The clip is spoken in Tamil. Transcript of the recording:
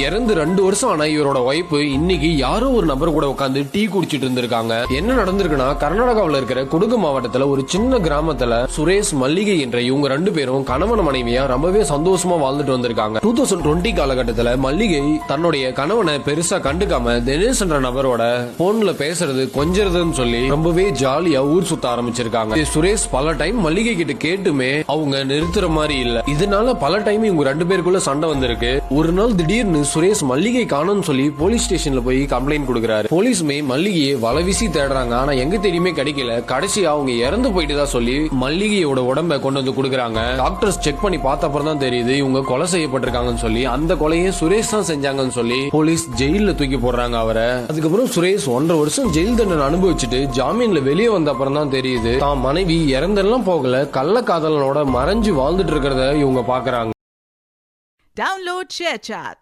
இறந்து 2 வருஷம் ஆனா இவரோட ஒய்ஃப் இன்னைக்கு யாரோ ஒரு நபர் கூட உட்காந்து டீ குடிச்சிட்டு இருந்திருக்காங்க. என்ன நடந்திருக்குன்னா, கர்நாடகாவில் இருக்கிற குடகு மாவட்டத்துல ஒரு சின்ன கிராமத்துல சுரேஷ், மல்லிகை என்ற இவங்க 2 பேரும் கணவன் மனைவியா ரொம்பவே சந்தோஷமா வாழ்ந்துட்டு வந்திருக்காங்க. 2020 காலகட்டத்துல மல்லிகை தன்னுடைய கணவனை பெருசா கண்டுக்காம தினேஷ் என்ற நபரோட போன்ல பேசுறது கொஞ்சறதுன்னு சொல்லி ரொம்பவே ஜாலியா ஊர் சுத்த ஆரம்பிச்சிருக்காங்க. சுரேஷ் பல டைம் மல்லிகை கிட்ட கேட்டுமே அவங்க நிறுத்துற மாதிரி இல்ல. இதனால பல டைம் இவங்க 2 பேருக்குள்ள சண்டை வந்திருக்கு. ஒரு நாள் திடீர்னு சுரேஷ் மல்லிகை காணோம்னு சொல்லி போலீஸ் ஸ்டேஷன்ல போய் கம்ப்ளைண்ட் கொடுக்கறாரு. போலீஸ்மே மல்லிகையை வலவிசி தேடுறாங்க. ஆனா எங்க தேடியுமே கிடைக்கல. கடைசியா அவங்க இறந்து போயிட்டு தான் சொல்லி மல்லிகையோட உடம்ப கொண்டு வந்து கொடுக்கறாங்க. டாக்டர்ஸ் செக் பண்ணி பார்த்த அப்புறம் தான் தெரியுது இவங்க கொலை செய்யப்பட்டிருக்காங்கன்னு சொல்லி. அந்த கொலையை சுரேஷ் தான் செஞ்சாங்கன்னு சொல்லி போலீஸ் ஜெயில தூக்கி போடுறாங்க அவரை. அதுக்கப்புறம் சுரேஷ் 1.5 வருஷம் ஜெயில் தண்டனை அனுபவிச்சுட்டு ஜாமீன்ல வெளியே வந்த அப்புறம் தான் தெரியுது தான் மனைவி இறந்தெல்லாம் போகல, கள்ளக்காதலனோட மறைஞ்சு வாழ்ந்துட்டு இருக்கிறத இவங்க பாக்குறாங்க. Download ShareChat.